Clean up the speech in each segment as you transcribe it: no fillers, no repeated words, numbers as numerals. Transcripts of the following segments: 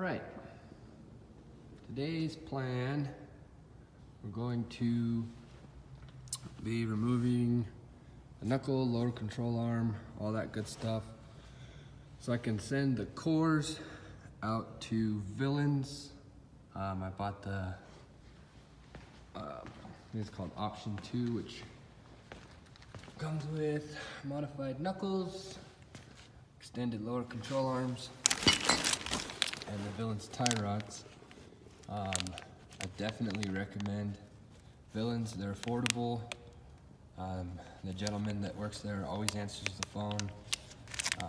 right. Today's plan, we're going to be removing the knuckle, lower control arm, all that good stuff. So I can send the cores out to Villains. I bought the, I think it's called Option 2, which comes with modified knuckles, extended lower control arms, and the Villains tie rods. I definitely recommend Villains. They're affordable. The gentleman that works there always answers the phone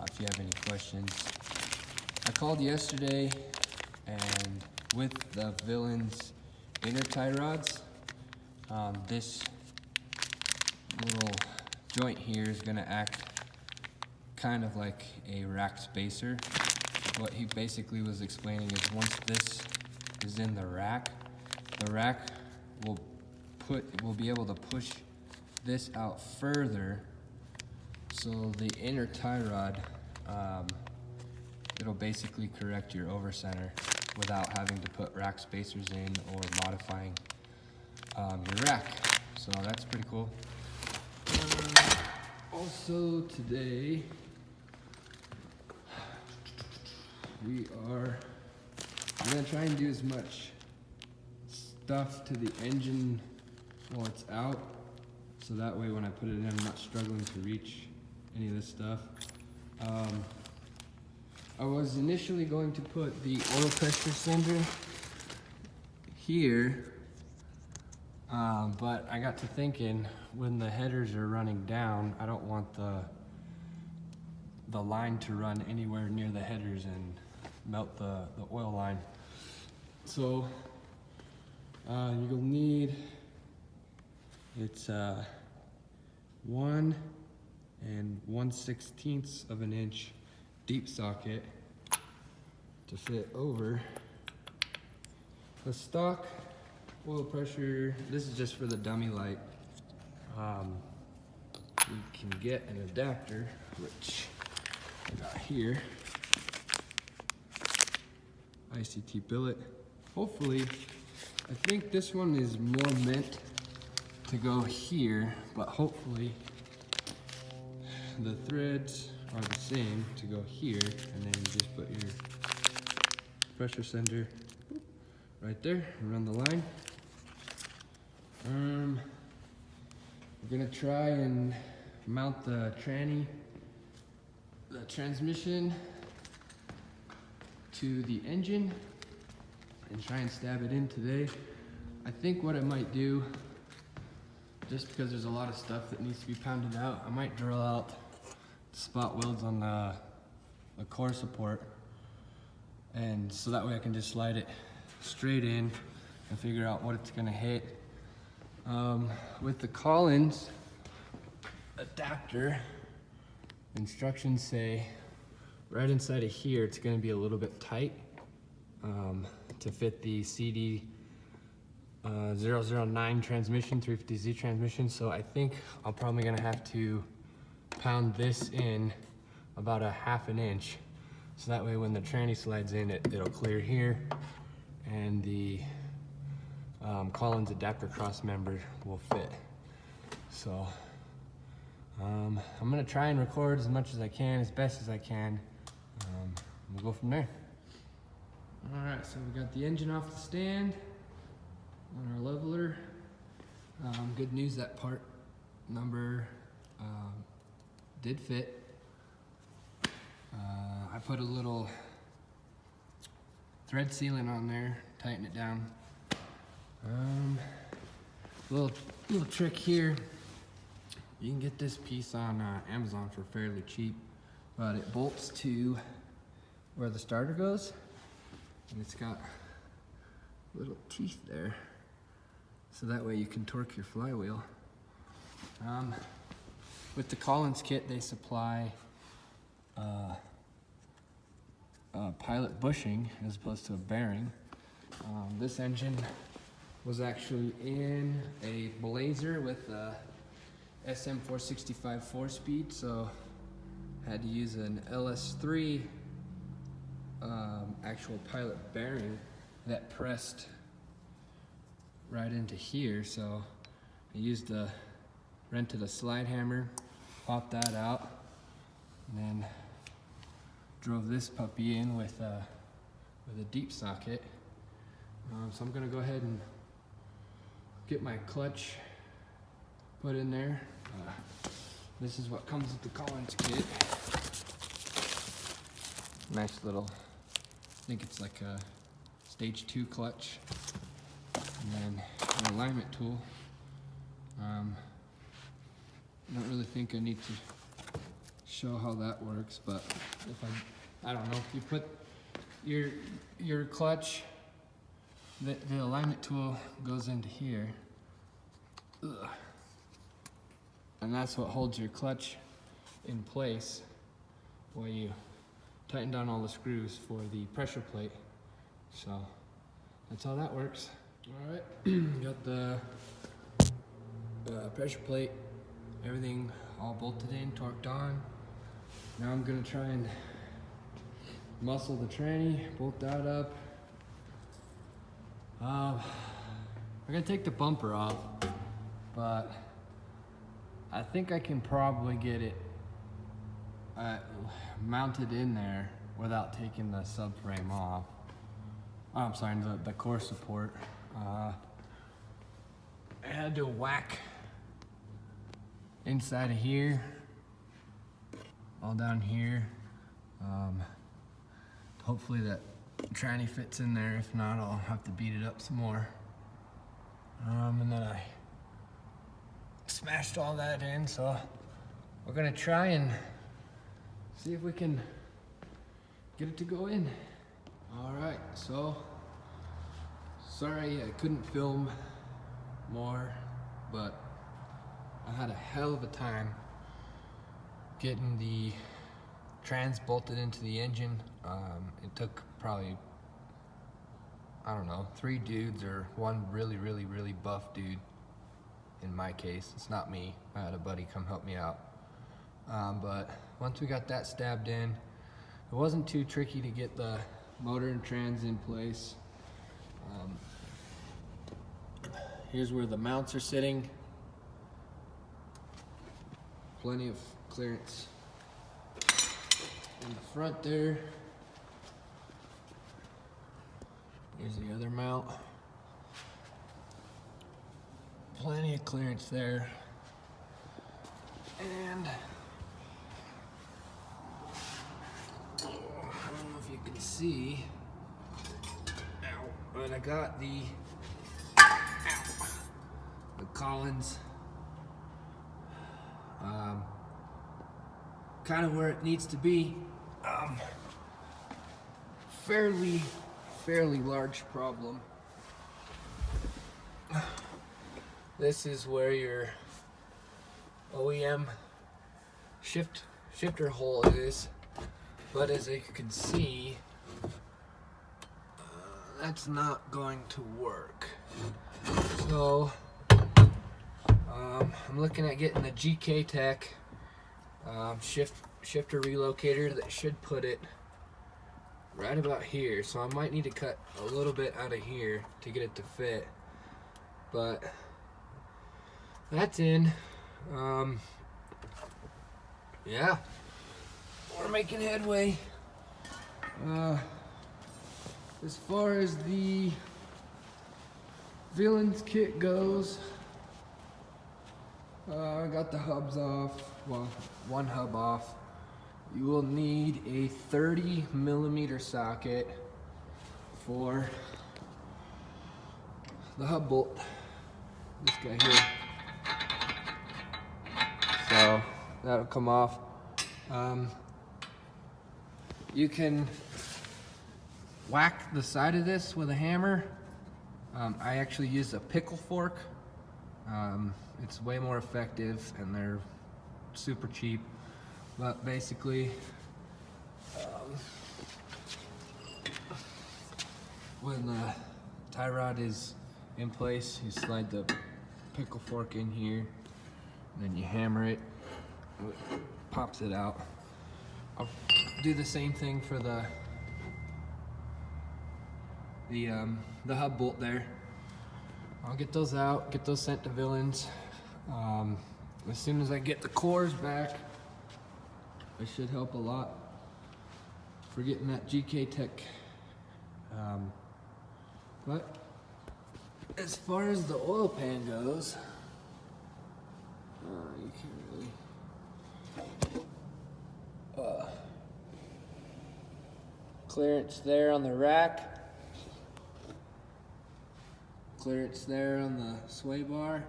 if you have any questions. I called yesterday, and with the Villains inner tie rods, this little joint here is going to act kind of like a rack spacer. What he basically was explaining is once this is in the rack will be able to push this out further, so the inner tie rod, it'll basically correct your over center without having to put rack spacers in or modifying your rack. So that's pretty cool. Also today, we're gonna try and do as much stuff to the engine while it's out, so that way when I put it in, I'm not struggling to reach any of this stuff. I was initially going to put the oil pressure sender here, but I got to thinking, when the headers are running down, I don't want the line to run anywhere near the headers and melt the oil line. So you'll need, it's 1 1/16 of an inch deep socket to fit over the stock oil pressure. This is just for the dummy light. You can get an adapter, which I got here. ICT billet. Hopefully, I think this one is more meant to go here, but hopefully the threads are the same to go here, and then you just put your pressure sender right there and run the line. We're gonna try and mount the transmission to the engine and try and stab it in today. I think what I might do, just because there's a lot of stuff that needs to be pounded out, I might drill out the spot welds on the core support, and so that way I can just slide it straight in and figure out what it's gonna hit. With the Collins adapter, instructions say right inside of here it's going to be a little bit tight to fit the CD 009 transmission, 350Z transmission. So I think I'm probably going to have to pound this in about a ½ inch, so that way when the tranny slides in, it'll clear here, and the Collins adapter cross member will fit. So I'm gonna try and record as much as I can, as best as I can. We'll go from there. All right, so we got the engine off the stand on our leveler. Good news, that part number did fit. I put a little thread sealant on there, tighten it down. Little trick here. You can get this piece on Amazon for fairly cheap, but it bolts to where the starter goes, and it's got little teeth there, so that way you can torque your flywheel. With the Collins kit, they supply pilot bushing as opposed to a bearing. This engine was actually in a Blazer with a SM465 4-speed, so had to use an LS3 actual pilot bearing that pressed right into here, so I rented a slide hammer, popped that out, and then drove this puppy in with a deep socket. So I'm gonna go ahead and get my clutch put in there. This is what comes with the Collins kit. Nice little, I think it's like a stage 2 clutch. And then an alignment tool. I don't really think I need to show how that works, but if I don't know, if you put your clutch, the alignment tool goes into here. Ugh. And that's what holds your clutch in place while you tighten down all the screws for the pressure plate. So that's how that works. All right, got the pressure plate, everything all bolted in, torqued on. Now I'm gonna try and muscle the tranny, bolt that up. I'm gonna take the bumper off, but I think I can probably get it mounted in there without taking the subframe off. Oh, I'm sorry, the core support. I had to whack inside of here, all down here. Hopefully that tranny fits in there. If not, I'll have to beat it up some more. And then I smashed all that in, so we're gonna try and see if we can get it to go in. All right, so sorry I couldn't film more, but I had a hell of a time getting the trans bolted into the engine. It took probably, I don't know, 3 dudes or one really buff dude. In my case, it's not me. I had a buddy come help me out. But once we got that stabbed in, it wasn't too tricky to get the motor and trans in place. Here's where the mounts are sitting. Plenty of clearance in the front there. Here's the other mount. Plenty of clearance there. And I don't know if you can see, but I got the Collins kind of where it needs to be. Fairly large problem. This is where your OEM shifter hole is, but as you can see, that's not going to work. So I'm looking at getting a GK Tech shifter relocator that should put it right about here. So I might need to cut a little bit out of here to get it to fit, but that's in. Yeah, we're making headway. As far as the Villains kit goes, I got the hubs off, well, one hub off. You will need a 30mm socket for the hub bolt, this guy here. So that'll come off. You can whack the side of this with a hammer. I actually use a pickle fork. It's way more effective and they're super cheap. But basically, when the tie rod is in place, you slide the pickle fork in here, and then you hammer it, it pops it out. I'll do the same thing for the the hub bolt there. I'll get those out, get those sent to Villains. As soon as I get the cores back, it should help a lot for getting that GK Tech. But as far as the oil pan goes, you can't really. Clearance there on the rack. Clearance there on the sway bar.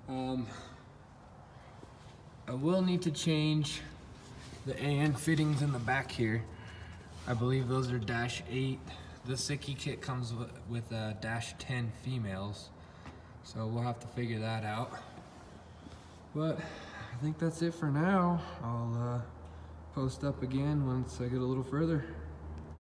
I will need to change the AN fittings in the back here. I believe those are -8. The Sickie kit comes with -10 females, so we'll have to figure that out. But I think that's it for now. I'll post up again once I get a little further.